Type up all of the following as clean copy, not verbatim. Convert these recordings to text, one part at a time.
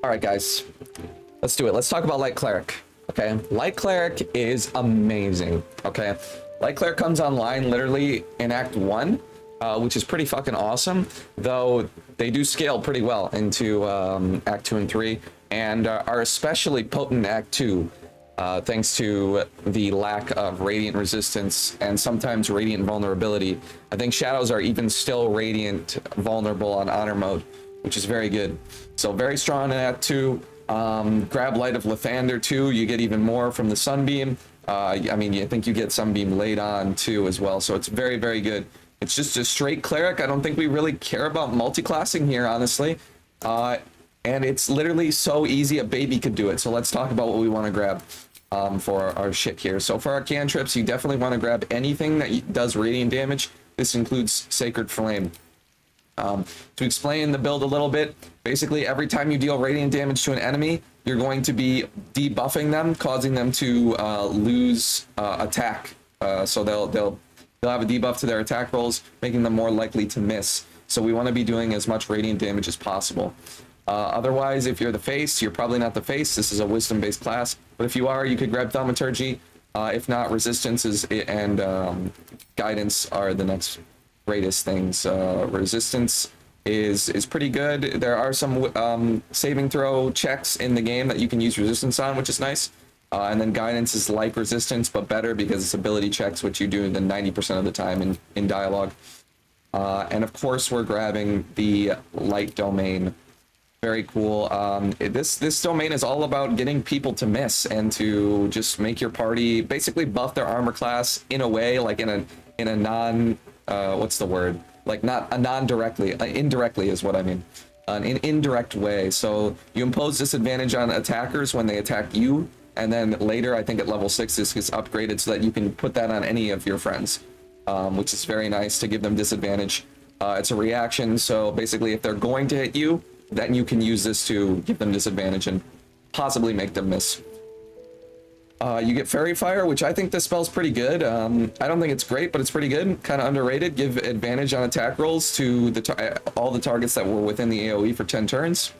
All right, guys, let's do it. Let's talk about Light Cleric. Okay, Light Cleric is amazing. Okay, Light Cleric comes online literally in Act 1, which is pretty fucking awesome, though they do scale pretty well into Act 2 and 3, and are especially potent in Act 2, thanks to the lack of Radiant resistance and sometimes Radiant vulnerability. I think Shadows are even still Radiant vulnerable on Honor mode, which is very good. So very strong in Act 2. Grab Light of Lathander too, you get even more from the Sunbeam. I mean, I think you get Sunbeam laid on too as well, so it's very, very good. It's just a straight Cleric. I don't think we really care about multi-classing here, honestly. And it's literally so easy a baby could do it. So let's talk about what we want to grab for our shit here. So for our cantrips, you definitely want to grab anything that does radiant damage. This includes Sacred Flame. To explain the build a little bit, basically every time you deal radiant damage to an enemy, you're going to be debuffing them, causing them to lose attack. So they'll have a debuff to their attack rolls, making them more likely to miss. So we want to be doing as much radiant damage as possible. Otherwise, if you're the face, you're probably not the face. This is a wisdom-based class, but if you are, you could grab Thaumaturgy. If not, resistance and guidance are the next greatest things. Resistance is pretty good. There are some saving throw checks in the game that you can use resistance on, which is nice. And then guidance is like resistance, but better because it's ability checks, which you do the 90% of the time in dialogue. And of course, we're grabbing the light domain. Very cool. This domain is all about getting people to miss and to just make your party basically buff their armor class in a way, like in a non what's the word? Like not a non-directly, indirectly is what I mean. An indirect way. So you impose disadvantage on attackers when they attack you, and then later, I think at level 6, this gets upgraded so that you can put that on any of your friends, which is very nice to give them disadvantage. It's a reaction, so basically if they're going to hit you, then you can use this to give them disadvantage and possibly make them miss. You get Fairy Fire, which I think this spell's pretty good. I don't think it's great, but it's pretty good. Kind of underrated. Give advantage on attack rolls to all the targets that were within the AoE for 10 turns.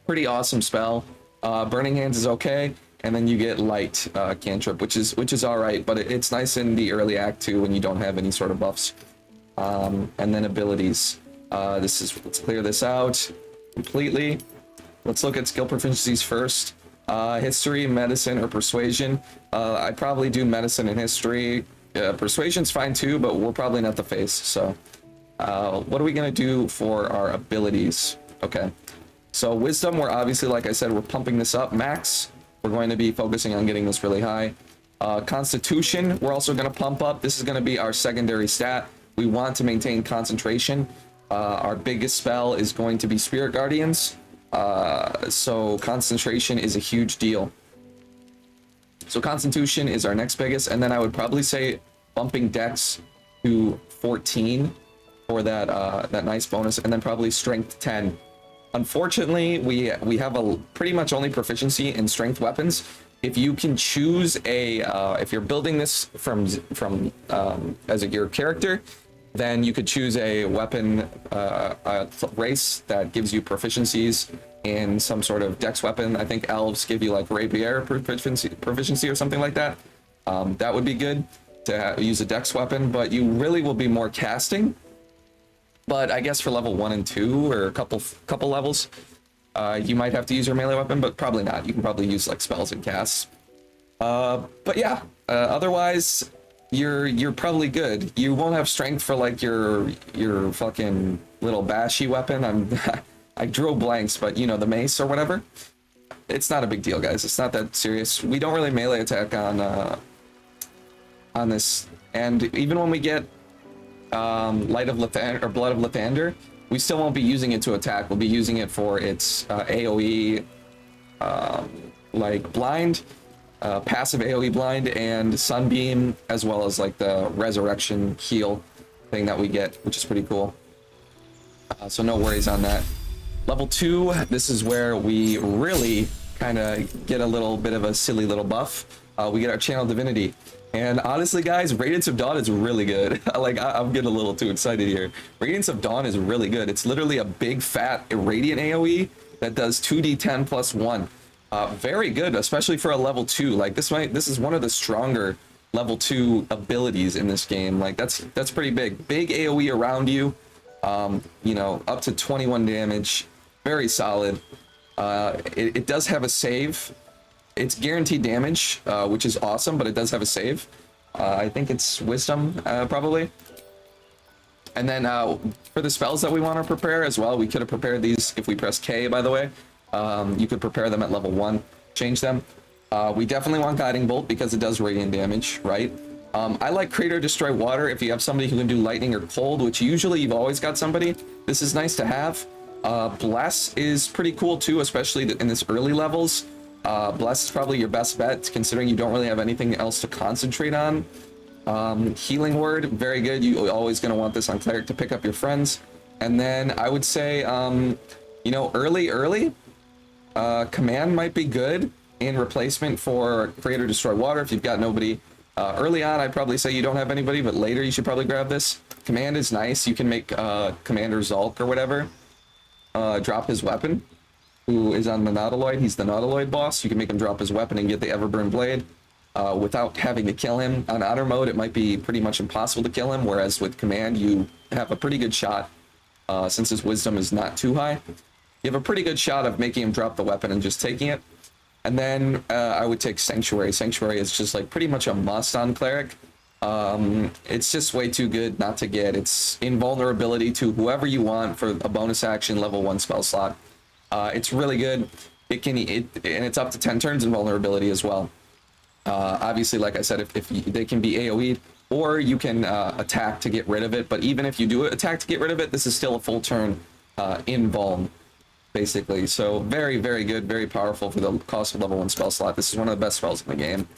Pretty awesome spell. Burning Hands is okay, and then you get Light cantrip, which is all right, but it's nice in the early act too when you don't have any sort of buffs. And then abilities. Let's clear this out completely. Let's look at skill proficiencies first. History, medicine, or persuasion. I probably do medicine and history. Persuasion's fine too, but we're probably not the face. So what are we gonna do for our abilities? Okay, so wisdom, we're obviously, like I said, we're pumping this up max. We're going to be focusing on getting this really high. Constitution, we're also gonna pump up. This is gonna be our secondary stat. We want to maintain concentration. Our biggest spell is going to be Spirit Guardians. So concentration is a huge deal. So Constitution is our next biggest, and then I would probably say bumping Dex to 14 for that nice bonus, and then probably Strength 10. Unfortunately, we have a pretty much only proficiency in strength weapons. If you can choose if you're building this from as your character, then you could choose a weapon race that gives you proficiencies in some sort of dex weapon. I think elves give you like rapier proficiency or something like that. That would be good to use a dex weapon, but you really will be more casting. But I guess for level 1 and 2 or a couple levels, you might have to use your melee weapon, but probably not. You can probably use like spells and casts. But yeah, otherwise you're probably good. You won't have strength for like your fucking little bashy weapon. I drew blanks, but you know, the mace or whatever. It's not a big deal, guys. It's not that serious. We don't really melee attack on this, and even when we get Light of Lathander or Blood of Lathander, we still won't be using it to attack. We'll be using it for its AoE, like blind. Passive AoE blind and sunbeam, as well as like the resurrection heal thing that we get, which is pretty cool. So no worries on that. Level 2, this is where we really kind of get a little bit of a silly little buff. We get our channel divinity. And honestly, guys, Radiance of Dawn is really good. Like, I'm getting a little too excited here. Radiance of Dawn is really good. It's literally a big, fat, irradiant AoE that does 2d10 plus 1. Very good, especially for a level 2. Like, this is one of the stronger level 2 abilities in this game. Like, that's pretty big. Big AoE around you. You know, up to 21 damage. Very solid. It does have a save. It's guaranteed damage, which is awesome, but it does have a save. I think it's Wisdom, probably. And then for the spells that we want to prepare as well, we could have prepared these if we press K, by the way. You could prepare them at level 1, change them. We definitely want Guiding Bolt because it does radiant damage, right? I like Crater Destroy Water if you have somebody who can do Lightning or Cold, which usually you've always got somebody. This is nice to have. Bless is pretty cool too, especially in this early levels. Bless is probably your best bet, considering you don't really have anything else to concentrate on. Healing Word, very good. You're always going to want this on Cleric to pick up your friends. And then I would say, you know, early, Command might be good in replacement for Create or Destroy Water if you've got nobody. Early on, I'd probably say you don't have anybody, but later you should probably grab this. Command is nice. You can make Commander Zulk or whatever drop his weapon, who is on the Nautiloid. He's the Nautiloid boss. You can make him drop his weapon and get the Everburn Blade without having to kill him. On Honor mode, it might be pretty much impossible to kill him, whereas with Command, you have a pretty good shot. Since his Wisdom is not too high, you have a pretty good shot of making him drop the weapon and just taking it. And then I would take Sanctuary. Sanctuary is just like pretty much a must on Cleric. It's just way too good not to get. It's invulnerability to whoever you want for a bonus action level 1 spell slot. It's really good. And it's up to 10 turns invulnerability as well. Obviously, like I said, if they can be AoE'd, or you can attack to get rid of it. But even if you do attack to get rid of it, this is still a full turn invuln, basically. So very, very good, very powerful for the cost of level 1 spell slot. This is one of the best spells in the game.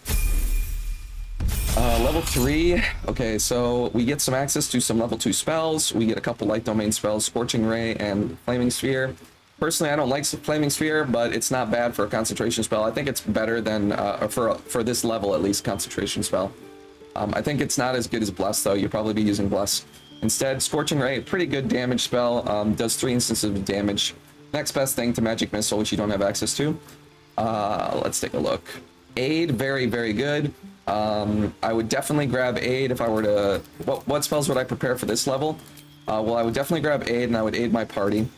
Level 3. Okay, so we get some access to some level 2 spells. We get a couple light domain spells, Scorching Ray and Flaming Sphere. Personally, I don't like Flaming Sphere, but it's not bad for a concentration spell. I think it's better than, for this level at least, concentration spell. I think it's not as good as Bless, though. You'll probably be using Bless. Instead, Scorching Ray, pretty good damage spell, does 3 instances of damage. Next best thing to Magic Missile, which you don't have access to. Let's take a look. Aid, very, very good. I would definitely grab Aid if I were to... What spells would I prepare for this level? Well, I would definitely grab Aid, and I would aid my party.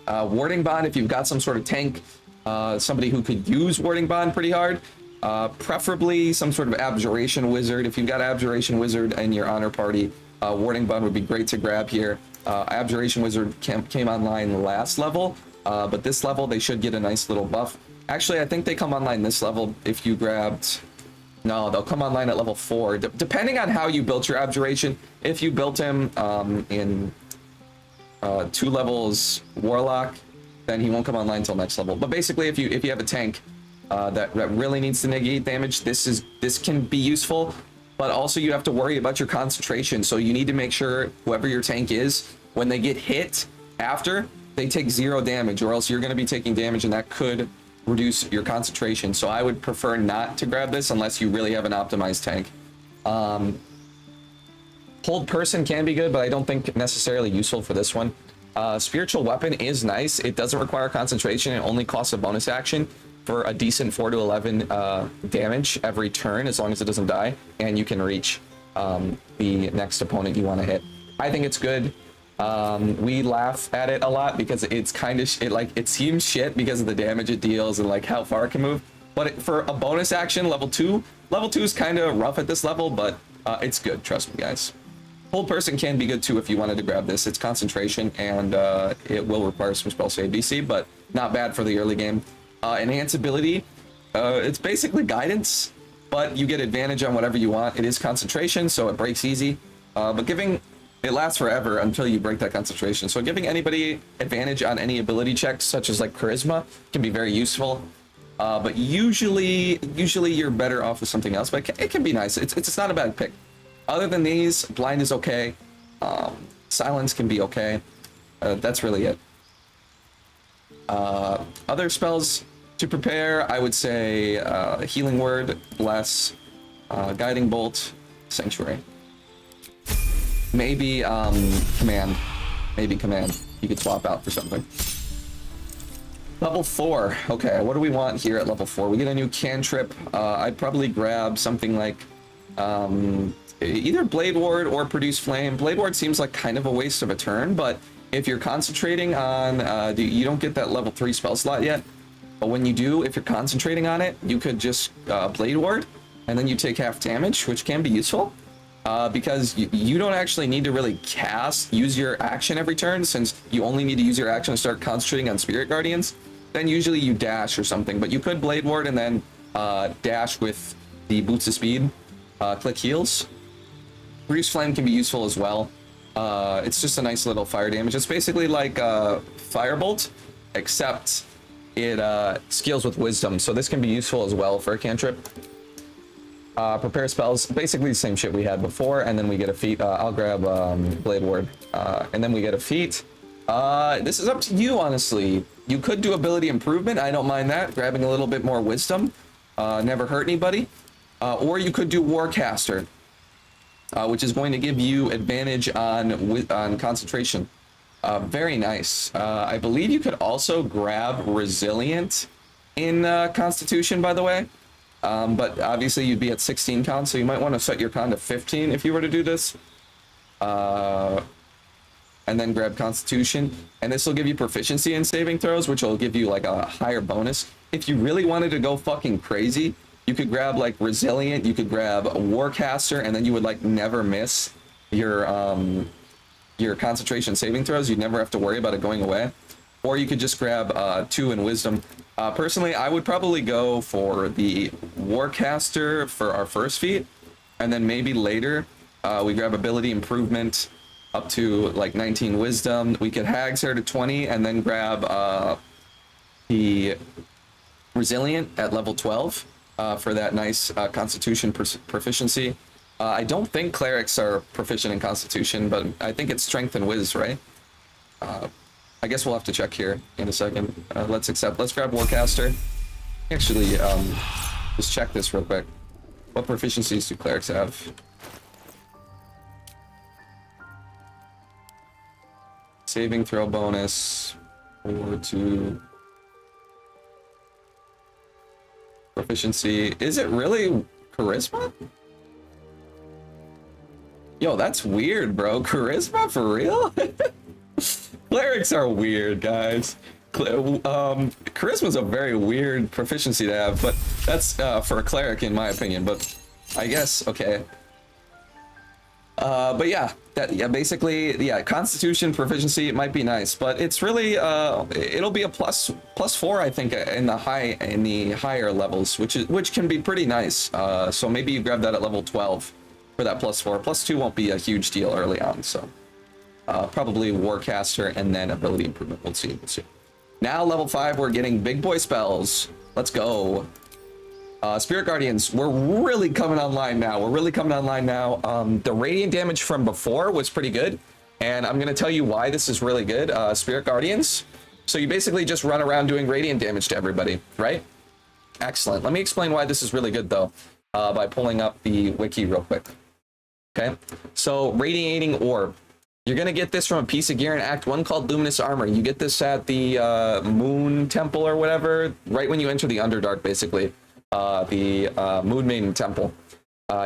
Warding Bond, if you've got some sort of tank, somebody who could use Warding Bond pretty hard, preferably some sort of Abjuration Wizard. If you've got Abjuration Wizard in your Honor party, Warding Bond would be great to grab here. Abjuration Wizard came online last level, but this level they should get a nice little buff. Actually, I think they come online this level if you grabbed... No, they'll come online at level 4. Depending on how you built your Abjuration, if you built him in 2 levels Warlock, then he won't come online until next level. But basically, if you have a tank that really needs to negate damage, this can be useful. But also you have to worry about your concentration, so you need to make sure whoever your tank is, when they get hit after, they take 0 damage, or else you're going to be taking damage, and that could reduce your concentration. So I would prefer not to grab this unless you really have an optimized tank. Hold Person can be good, but I don't think necessarily useful for this one. Spiritual Weapon is nice. It doesn't require concentration. It only costs a bonus action for a decent 4 to 11 damage every turn, as long as it doesn't die, and you can reach the next opponent you want to hit. I think it's good. We laugh at it a lot because it's kind of it seems shit because of the damage it deals and like how far it can move. But for a bonus action, level 2 is kind of rough at this level, but it's good. Trust me, guys. Hold Person can be good too if you wanted to grab this. It's concentration, and it will require some spell save DC, but not bad for the early game. Enhance ability, it's basically guidance, but you get advantage on whatever you want. It is concentration, so it breaks easy, but it lasts forever until you break that concentration. So giving anybody advantage on any ability checks, such as like Charisma, can be very useful. But usually you're better off with something else, but it can be nice. It's not a bad pick. Other than these, Blind is okay. Silence can be okay. That's really it. Other spells to prepare, I would say Healing Word, Bless, Guiding Bolt, Sanctuary. Maybe Command. Maybe Command. You could swap out for something. Level 4. Okay, what do we want here at level 4? We get a new cantrip. I'd probably grab something like either Blade Ward or Produce Flame. Blade Ward seems like kind of a waste of a turn, but if you're concentrating on... you don't get that level 3 spell slot yet, but when you do, if you're concentrating on it, you could just Blade Ward, and then you take half damage, which can be useful. Because you don't actually need to really use your action every turn, since you only need to use your action to start concentrating on Spirit Guardians. Then usually you dash or something, but you could Blade Ward and then dash with the Boots of Speed, click heals. Produce Flame can be useful as well. It's just a nice little fire damage. It's basically like Firebolt, except it scales with Wisdom, so this can be useful as well for a cantrip. Prepare spells, basically the same shit we had before, and then we get a feat. I'll grab Blade Ward, and then we get a feat. This is up to you, honestly. You could do ability improvement. I don't mind that. Grabbing a little bit more wisdom, never hurt anybody. Or you could do Warcaster, which is going to give you advantage on concentration. Very nice. I believe you could also grab Resilient in Constitution, by the way. But obviously you'd be at 16 con, so you might want to set your con to 15 if you were to do this. And then grab Constitution, and this will give you proficiency in saving throws, which will give you like a higher bonus. If you really wanted to go fucking crazy, you could grab like Resilient, you could grab Warcaster, and then you would like never miss your concentration saving throws. You'd never have to worry about it going away. Or you could just grab 2 in Wisdom. Personally, I would probably go for the Warcaster for our first feat, and then maybe later we grab Ability Improvement up to like 19 Wisdom. We could Hag's Hair to 20, and then grab the Resilient at level 12 for that nice Constitution proficiency. I don't think Clerics are proficient in Constitution, but I think it's Strength and Wiz, right? I guess we'll have to check here in a second. Let's grab Warcaster. Actually, just check this real quick. What proficiencies do Clerics have? Saving throw bonus, or to proficiency. Is it really Charisma? Yo, that's weird, bro. Charisma for real? Clerics are weird, guys. Charisma's a very weird proficiency to have, but that's for a cleric in my opinion. But I guess okay. But yeah, basically, Constitution proficiency, it might be nice, but it's really it'll be a plus 4, I think, in the higher levels, which can be pretty nice. So maybe you grab that at level 12 for that plus 4. Plus 2 won't be a huge deal early on, so probably Warcaster and then ability improvement. We'll see. Now level 5, we're getting big boy spells. Let's go. Spirit Guardians, we're really coming online now. The radiant damage from before was pretty good, and I'm going to tell you why this is really good. Spirit Guardians, so you basically just run around doing radiant damage to everybody, right? Excellent. Let me explain why this is really good, though, by pulling up the wiki real quick. Okay, so Radiating Orb. You're going to get this from a piece of gear in Act 1 called Luminous Armor. You get this at the Moon Temple or whatever, right when you enter the Underdark, basically. The Moon Maiden Temple.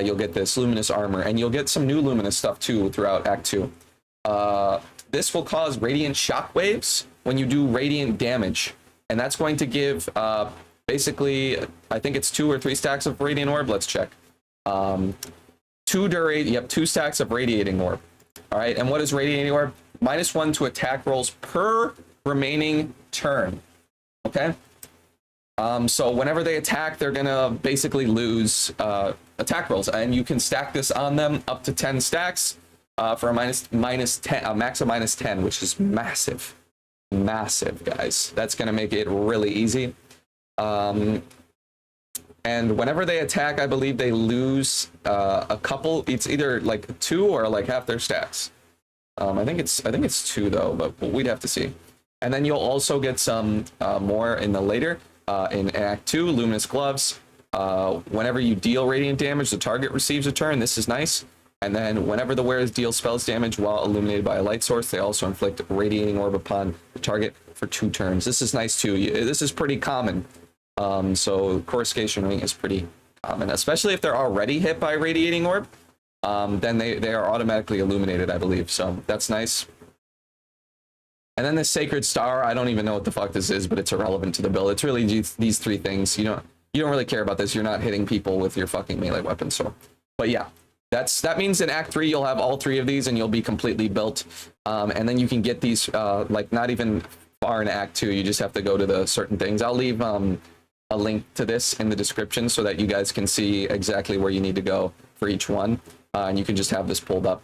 You'll get this Luminous Armor, and you'll get some new Luminous stuff too throughout Act 2. This will cause Radiant Shockwaves when you do Radiant damage, and that's going to give basically, I think it's 2 or 3 stacks of Radiant Orb. Let's check. 2 stacks of Radiating Orb. All right, and what is Radiating Orb? -1 to attack rolls per remaining turn. Okay. So whenever they attack, they're gonna basically lose attack rolls, and you can stack this on them up to 10 stacks for a max of -10, which is massive, guys. That's gonna make it really easy. And whenever they attack, I believe they lose a couple. It's either like 2 or like half their stacks. I think it's 2 though, but we'd have to see. And then you'll also get some more in the later. In Act 2, Luminous Gloves. Whenever you deal radiant damage, the target receives a turn. This is nice. And then whenever the wearers deal spells damage while illuminated by a light source, they also inflict radiating orb upon the target for 2 turns. This is nice too. This is pretty common. So coruscation ring is pretty common, especially if they're already hit by radiating orb. Then they are automatically illuminated, I believe. So that's nice. And then the sacred star, I don't even know what the fuck this is, but it's irrelevant to the build. It's really these 3 things. You don't really care about this. You're not hitting people with your fucking melee weapon. So, but yeah. That means in Act 3 you'll have all 3 of these and you'll be completely built. And then you can get these like not even far in Act 2. You just have to go to the certain things. I'll leave a link to this in the description so that you guys can see exactly where you need to go for each one. And you can just have this pulled up.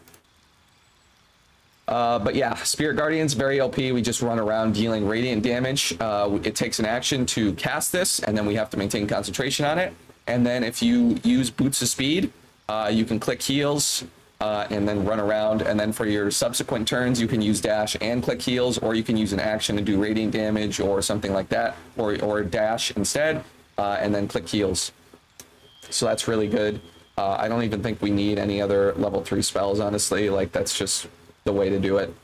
But yeah, Spirit Guardians, very OP. We just run around dealing radiant damage. It takes an action to cast this, and then we have to maintain concentration on it. And then if you use Boots of Speed, you can click heals and then run around. And then for your subsequent turns, you can use dash and click heals, or you can use an action to do radiant damage or something like that, or dash instead, and then click heals. So that's really good. I don't even think we need any other level 3 spells, honestly. Like, that's just the way to do it.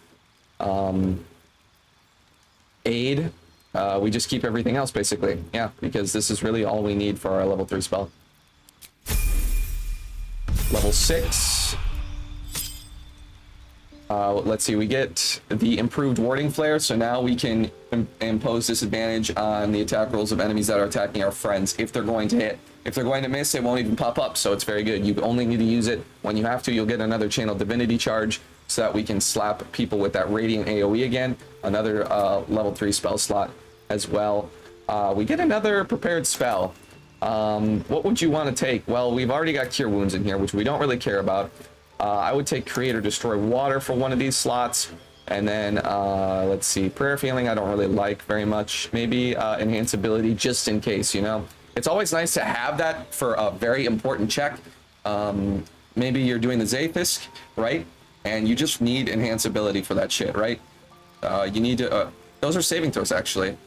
Aid, we just keep everything else, basically. Yeah, because this is really all we need for our level 3 spell. Level 6. Let's see, we get the improved warding flare, so now we can impose disadvantage on the attack rolls of enemies that are attacking our friends if they're going to hit. If they're going to miss, it won't even pop up, so it's very good. You only need to use it when you have to. You'll get another channel divinity charge so that we can slap people with that radiant AoE again. Another level 3 spell slot as well. We get another prepared spell. What would you want to take? Well, we've already got Cure Wounds in here, which we don't really care about. I would take Create or Destroy Water for one of these slots. And then, let's see, Prayer Feeling I don't really like very much. Maybe Enhance Ability just in case, you know? It's always nice to have that for a very important check. Maybe you're doing the Zaithis, right? And you just need Enhance Ability for that shit, right? You need to... those are saving throws, actually.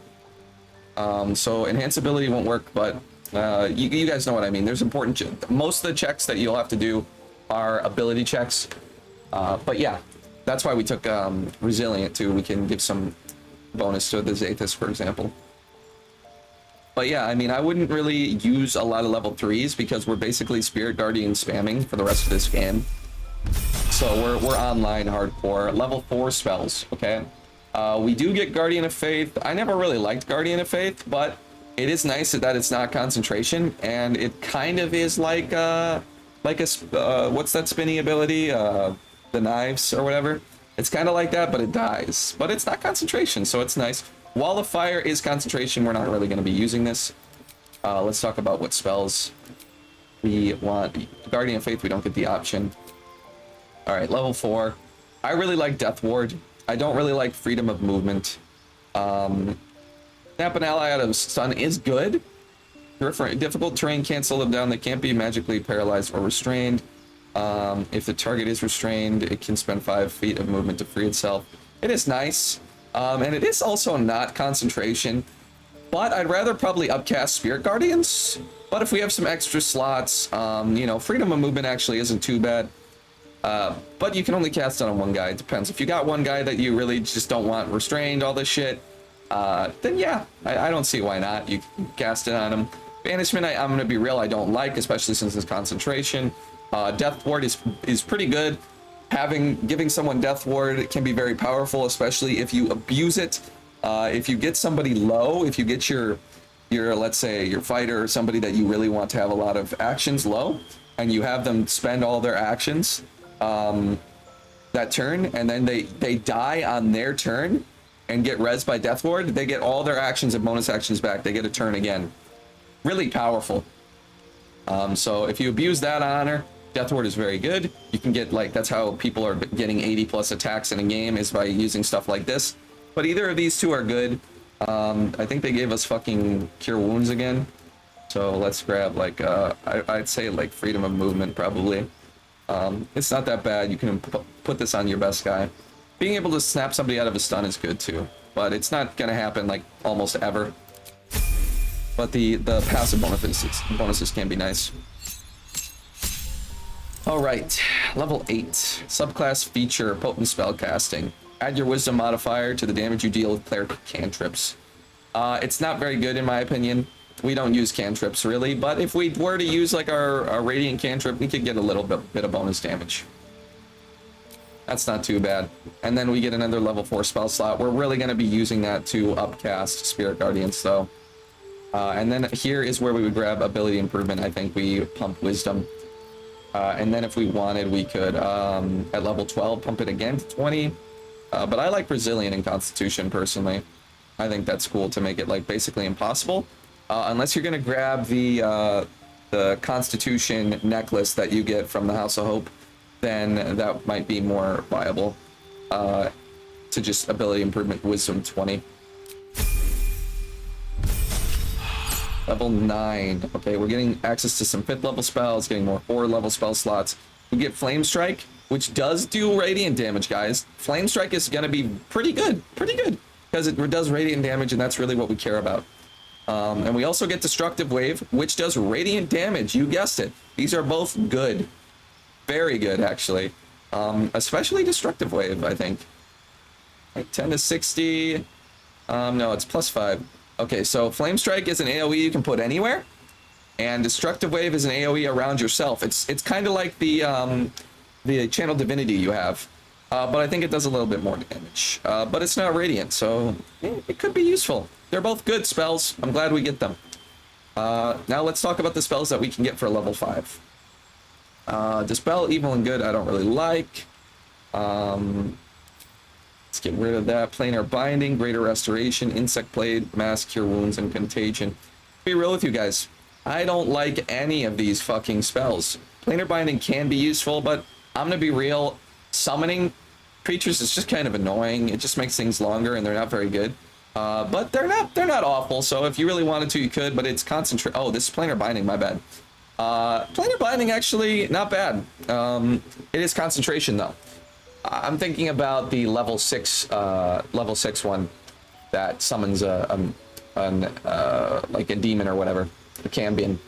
So Enhance Ability won't work, but you guys know what I mean. There's important... Most of the checks that you'll have to do are ability checks. But yeah, that's why we took Resilient, too. We can give some bonus to the Zaithis, for example. But yeah, I mean, I wouldn't really use a lot of level 3s because we're basically Spirit Guardian spamming for the rest of this game. So we're online hardcore. Level 4 spells, okay? We do get Guardian of Faith. I never really liked Guardian of Faith, but it is nice that it's not concentration, and it kind of is like a what's that spinny ability? The knives or whatever. It's kind of like that, but it dies. But it's not concentration, so it's nice. Wall of Fire is concentration. We're not really going to be using this. Let's talk about what spells we want. Guardian of Faith, we don't get the option. All right, level 4. I really like Death Ward. I don't really like Freedom of Movement. Snap an ally out of stun is good. Difficult terrain can't slow them down. They can't be magically paralyzed or restrained. If the target is restrained, it can spend 5 feet of movement to free itself. It is nice. And it is also not concentration. But I'd rather probably upcast Spirit Guardians. But if we have some extra slots, you know, Freedom of Movement actually isn't too bad. But you can only cast it on one guy. It depends. If you got one guy that you really just don't want restrained, all this shit, then yeah, I don't see why not. You can cast it on him. Banishment, I'm going to be real, I don't like, especially since it's concentration. Death Ward is pretty good. Giving someone Death Ward can be very powerful, especially if you abuse it. If you get somebody low, if you get your let's say your fighter or somebody that you really want to have a lot of actions low, and you have them spend all their actions that turn, and then they die on their turn and get rezzed by Death Ward, they get all their actions and bonus actions back. They get a turn again. Really powerful. So if you abuse that honor, Death Ward is very good. You can get, like, that's how people are getting 80 plus attacks in a game, is by using stuff like this. But either of these two are good. I think they gave us fucking Cure Wounds again. So let's grab, like, I'd say, like, Freedom of Movement, probably. It's not that bad. You can put this on your best guy. Being able to snap somebody out of a stun is good, too. But it's not gonna happen, like, almost ever. but the passive bonuses can be nice. All right, level 8, subclass feature, potent spell casting. Add your wisdom modifier to the damage you deal with cleric cantrips. It's not very good in my opinion. We don't use cantrips really, but if we were to use like our radiant cantrip, we could get a little bit of bonus damage. That's not too bad. And then we get another level 4 spell slot. We're really going to be using that to upcast Spirit Guardians though. And then here is where we would grab ability improvement. I think we pump wisdom. And then if we wanted, we could, at level 12, pump it again to 20. But I like Resilient and Constitution personally. I think that's cool to make it like basically impossible. Unless you're going to grab the Constitution necklace that you get from the House of Hope, then that might be more viable. To just ability improvement, wisdom 20. Level 9. Okay, we're getting access to some 5th level spells, getting more 4th level spell slots. We get Flame Strike, which does do radiant damage, guys. Flame Strike is going to be pretty good, because it does radiant damage, and that's really what we care about. And we also get Destructive Wave, which does radiant damage. You guessed it. These are both good. Very good, actually. Especially Destructive Wave, I think. Like 10 to 60. No, it's +5. Okay, so Flame Strike is an AoE you can put anywhere, and Destructive Wave is an AoE around yourself. It's kind of like the Channel Divinity you have, but I think it does a little bit more damage. But it's not radiant, so it could be useful. They're both good spells. I'm glad we get them. Now let's talk about the spells that we can get for level 5. Dispel Evil and Good I don't really like. Let's get rid of that. Planar Binding, Greater Restoration, Insect Blade, Mass, Cure Wounds, and Contagion. Be real with you guys. I don't like any of these fucking spells. Planar Binding can be useful, but I'm gonna be real. Summoning creatures is just kind of annoying. It just makes things longer, and they're not very good. But they're not awful. So if you really wanted to, you could. But it's concentrate. Oh, this is Planar Binding. My bad. Planar Binding actually not bad. It is concentration though. I'm thinking about the level 6 one that summons like a demon or whatever, a Cambion.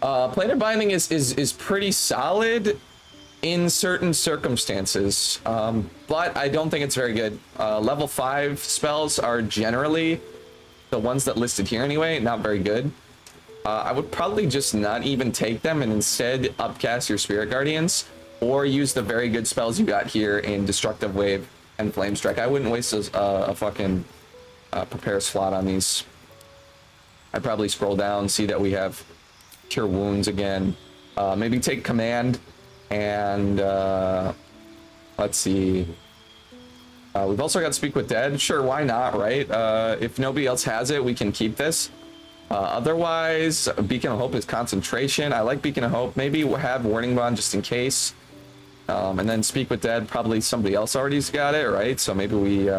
Planar Binding is pretty solid in certain circumstances, but I don't think it's very good. Level 5 spells are generally the ones that listed here anyway, not very good. I would probably just not even take them and instead upcast your Spirit Guardians, or use the very good spells you got here in Destructive Wave and Flame Strike. I wouldn't waste a fucking prepare slot on these. I'd probably scroll down, see that we have Cure Wounds again. Maybe take Command, and let's see. We've also got Speak with Dead. Sure, why not, right? If nobody else has it, we can keep this. Otherwise, Beacon of Hope is concentration. I like Beacon of Hope. Maybe we'll have Warning Bond just in case. And then Speak with Dead, probably somebody else already's got it, right? So maybe we...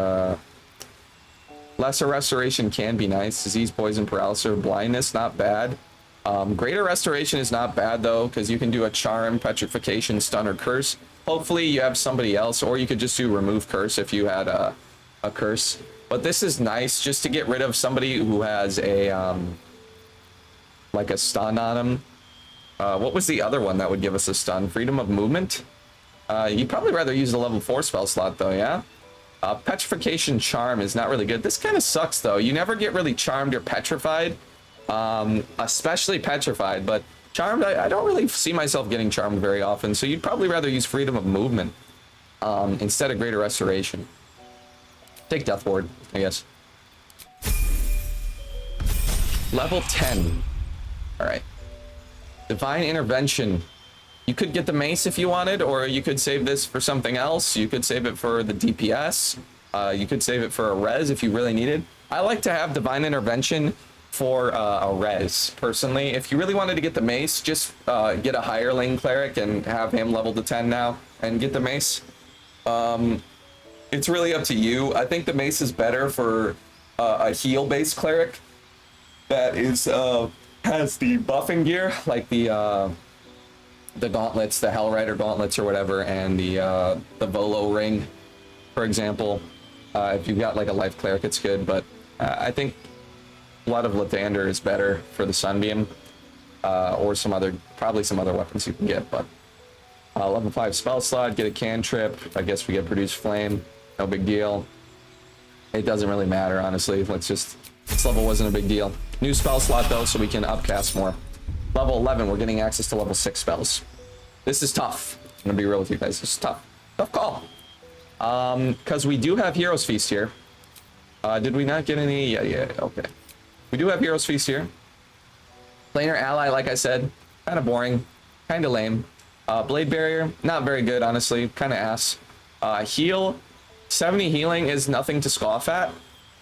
Lesser Restoration can be nice. Disease, Poison, Paralysis, Blindness, not bad. Greater Restoration is not bad, though, because you can do a Charm, Petrification, Stun, or Curse. Hopefully you have somebody else, or you could just do Remove Curse if you had a Curse. But this is nice just to get rid of somebody who has a, like a stun on him. What was the other one that would give us a stun? Freedom of Movement? You'd probably rather use the level 4 spell slot, though, yeah? Petrification Charm is not really good. This kind of sucks, though. You never get really charmed or petrified, especially petrified, but charmed, I don't really see myself getting charmed very often, so you'd probably rather use Freedom of Movement instead of Greater Restoration. Take Death Ward, I guess. Level 10. Alright. Divine Intervention. You could get the mace if you wanted, or you could save this for something else. You could save it for the DPS. You could save it for a res if you really needed. I like to have Divine Intervention for a res, personally. If you really wanted to get the mace, just get a higher lane cleric and have him level to 10 now and get the mace. It's really up to you. I think the mace is better for a heal-based cleric that is has the buffing gear, like the gauntlets, the Hellrider gauntlets or whatever, and the Volo ring, for example. If you've got like a life cleric, it's good, but I think Blood of Lathander is better for the Sunbeam, or some other, probably some other weapons you can get, but level 5 spell slot, get a cantrip. I guess we get Produce Flame, no big deal. It doesn't really matter, honestly. This level wasn't a big deal. New spell slot though, so we can upcast more. Level 11, we're getting access to level 6 spells. This is tough. I'm gonna be real with you guys. This is tough. Tough call. Because we do have Hero's Feast here. Did we not get any? Yeah, okay. We do have Hero's Feast here. Planar Ally, like I said, kind of boring, kind of lame. Blade Barrier, not very good, honestly, kind of ass. Heal, 70 healing is nothing to scoff at,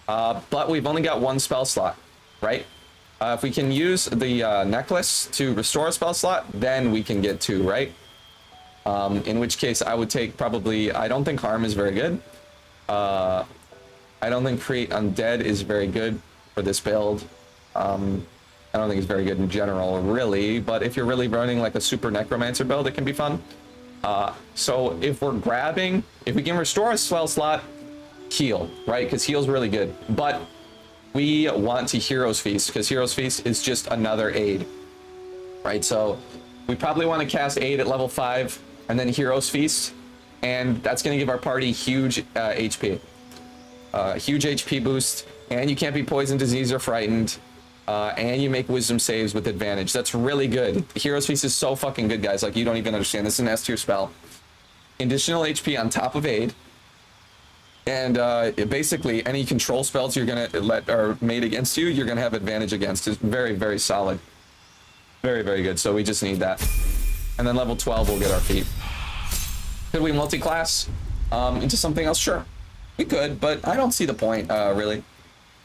but we've only got one spell slot, right? If we can use the necklace to restore a spell slot, then we can get 2, right? In which case I would take probably, I don't think Harm is very good. I don't think Create Undead is very good for this build. I don't think it's very good in general, really, but if you're really running like a super Necromancer build, it can be fun. So if we're grabbing, if we can restore a spell slot, heal, right? Because heal's really good. But we want to Hero's Feast, because Hero's Feast is just another aid, right? So we probably want to cast aid at level 5 and then Hero's Feast, and that's going to give our party huge HP. Huge HP boost, and you can't be poisoned, diseased, or frightened. And you make wisdom saves with advantage. That's really good. Hero's Feast is so fucking good, guys. Like, you don't even understand. This is an S tier spell. Additional HP on top of aid. And basically, any control spells you're gonna let are made against you, you're gonna have advantage against. It's very, very solid. Very, very good. So we just need that. And then level 12, we'll get our feat. Could we multi-class into something else? Sure. We could, but I don't see the point, really.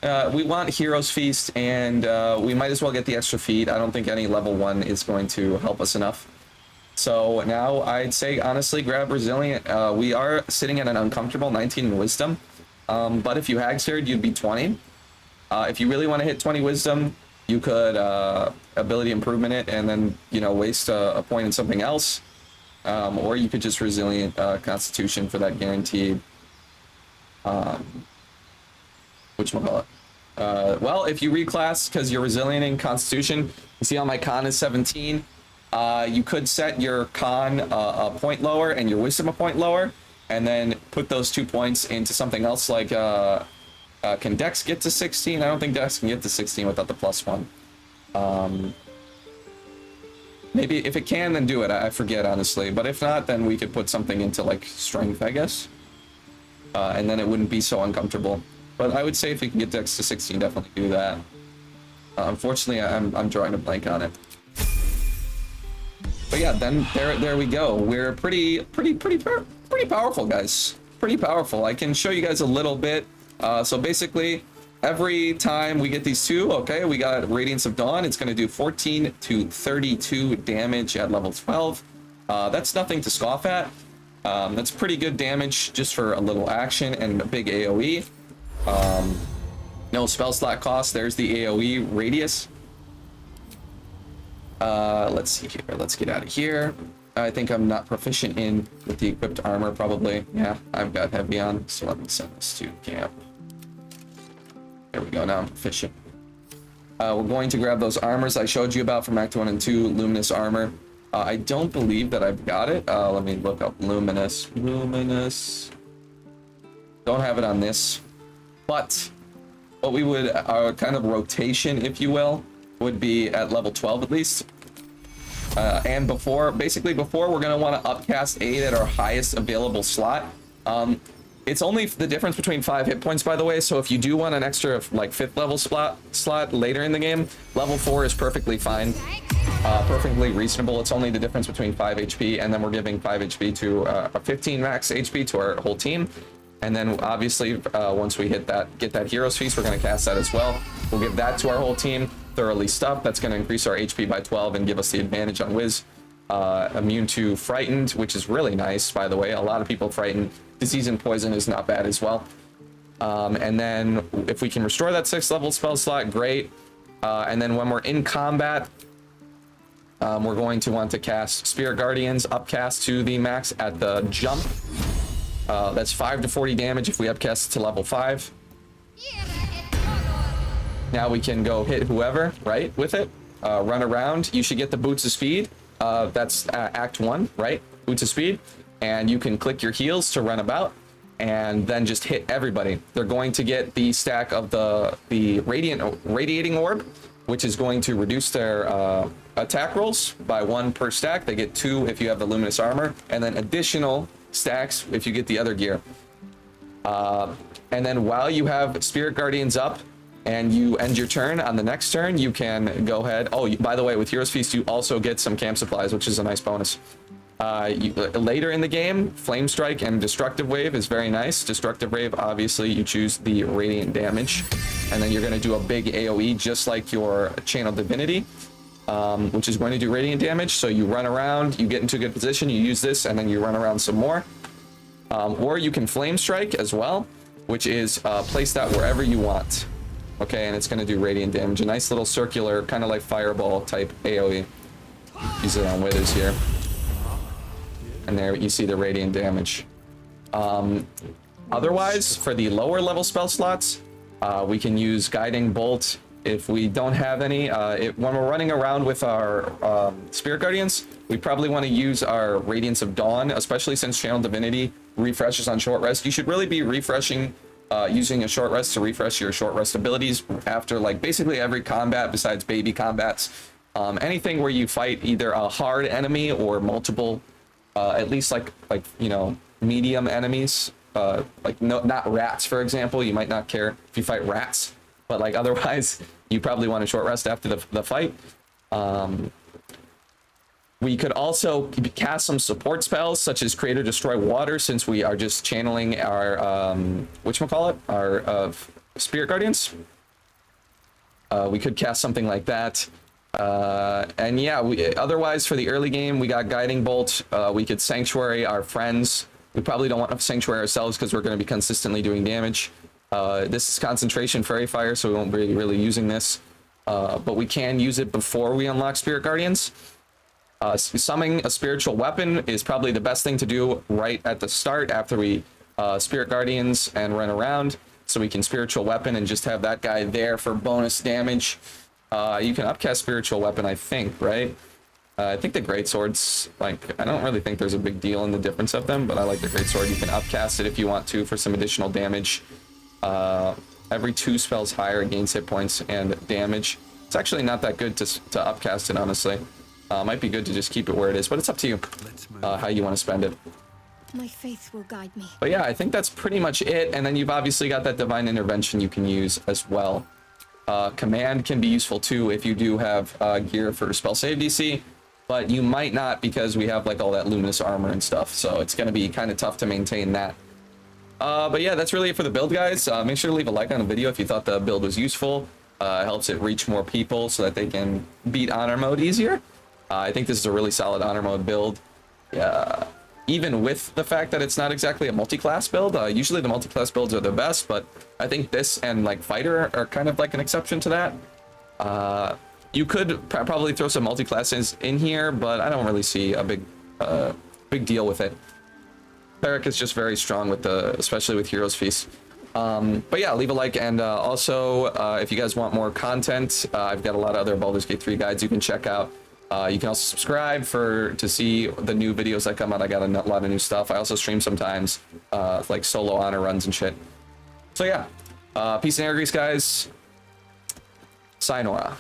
We want Hero's Feast, and we might as well get the extra feat. I don't think any level 1 is going to help us enough. So now I'd say, honestly, grab Resilient. We are sitting at an uncomfortable 19 in Wisdom, but if you hag steered, you'd be 20. If you really want to hit 20 Wisdom, you could Ability Improvement it, and then, you know, waste a point in something else. Or you could just Resilient Constitution for that guaranteed... whatchamacallit? Well, if you reclass because you're resilient in Constitution, you see how my con is 17. You could set your con a point lower and your wisdom a point lower, and then put those 2 points into something else like can Dex get to 16? I don't think Dex can get to 16 without the +1. Maybe if it can, then do it. I forget, honestly, but if not, then we could put something into like strength, I guess, and then it wouldn't be so uncomfortable. But I would say if we can get Dex to 16, definitely do that. Unfortunately, I'm drawing a blank on it. But yeah, then there we go. We're pretty powerful, guys. Pretty powerful. I can show you guys a little bit. So basically, every time we get these 2, okay, we got Radiance of Dawn. It's going to do 14 to 32 damage at level 12. That's nothing to scoff at. That's pretty good damage just for a little action and a big AoE. No spell slot cost. There's the AoE radius. Let's see here. Let's get out of here. I think I'm not proficient in with the equipped armor, probably. Yeah, I've got heavy on, so let me send this to camp. There we go. Now I'm proficient. We're going to grab those armors I showed you about from Act 1 and 2, Luminous armor. I don't believe that I've got it. Let me look up Luminous. Don't have it on this. But what we would, our kind of rotation, if you will, would be at level 12 at least. And basically before, we're going to want to upcast 8 at our highest available slot. It's only the difference between 5 hit points, by the way, so if you do want an extra, like, 5th level slot later in the game, level 4 is perfectly fine. Perfectly reasonable. It's only the difference between 5 HP, and then we're giving 5 HP to a 15 max HP to our whole team. And then obviously once we get that Hero's Feast, we're going to cast that as well. We'll give that to our whole team, thoroughly stuffed. That's going to increase our HP by 12 and give us the advantage on Wiz. Immune to Frightened, which is really nice, by the way. A lot of people frightened. Disease and Poison is not bad as well. And then if we can restore that 6th level spell slot, great. And then when we're in combat, we're going to want to cast Spirit Guardians, upcast to the max at the jump. That's 5 to 40 damage if we upcast to level 5. Now we can go hit whoever, right, with it. Run around. You should get the boots of speed. That's Act 1, right? Boots of speed. And you can click your heals to run about and then just hit everybody. They're going to get the stack of the radiating orb, which is going to reduce their attack rolls by 1 per stack. They get 2 if you have the luminous armor, and then additional stacks if you get the other gear. And then while you have Spirit Guardians up and you end your turn, on the next turn you can go ahead. Oh, by the way, with Hero's Feast you also get some camp supplies, which is a nice bonus. Later in the game, Flame Strike and Destructive Wave is very nice. Destructive Wave, obviously you choose the radiant damage, and then you're going to do a big AoE just like your Channel Divinity, which is going to do radiant damage. So you run around, you get into a good position, you use this, and then you run around some more. Or you can Flame Strike as well, which is place that wherever you want. Okay, and it's going to do radiant damage. A nice little circular, kind of like fireball type AoE. Use it on Withers here. And there you see the radiant damage. Otherwise, for the lower level spell slots, we can use Guiding Bolt if we don't have any. When we're running around with our Spirit Guardians, we probably want to use our Radiance of Dawn, especially since Channel Divinity refreshes on short rest. You should really be refreshing, using a short rest to refresh your short rest abilities after like basically every combat besides baby combats. Anything where you fight either a hard enemy or multiple, at least like you know, medium enemies, like not rats, for example. You might not care if you fight rats, but like otherwise you probably want a short rest after the fight. We could also cast some support spells such as Create or Destroy Water, since we are just channeling our whatchamacallit, our Spirit Guardians. We could cast something like that. And yeah, otherwise for the early game we got Guiding Bolt. We could Sanctuary our friends. We probably don't want to Sanctuary ourselves because we're going to be consistently doing damage. This is Concentration Fairy Fire, so we won't be really using this, but we can use it before we unlock Spirit Guardians. Summoning a spiritual weapon is probably the best thing to do right at the start after we Spirit Guardians and run around, so we can spiritual weapon and just have that guy there for bonus damage. You can upcast spiritual weapon, I think, right? I think the greatswords, like, I don't really think there's a big deal in the difference of them, but I like the greatsword. You can upcast it if you want to for some additional damage. Every 2 spells higher gains hit points and damage. It's actually not that good to upcast it, honestly. Might be good to just keep it where it is, but it's up to you how you want to spend it. My faith will guide me. But yeah, I think that's pretty much it. And then you've obviously got that Divine Intervention you can use as well. Command can be useful too if you do have gear for spell save DC, but you might not because we have like all that luminous armor and stuff, so it's going to be kind of tough to maintain that. But yeah, that's really it for the build, guys. Make sure to leave a like on the video if you thought the build was useful. It helps it reach more people so that they can beat honor mode easier. I think this is a really solid honor mode build. Even with the fact that it's not exactly a multi-class build. Usually the multi-class builds are the best, but I think this and like fighter are kind of like an exception to that. You could probably throw some multi-classes in here, but I don't really see a big deal with it. Cleric is just very strong with especially with Hero's Feast. But yeah, leave a like, and also if you guys want more content, I've got a lot of other Baldur's Gate 3 guides you can check out. You can also subscribe to see the new videos that come out. I got a lot of new stuff. I also stream sometimes, like solo honor runs and shit. So yeah, peace and air grease, guys. Sayonara.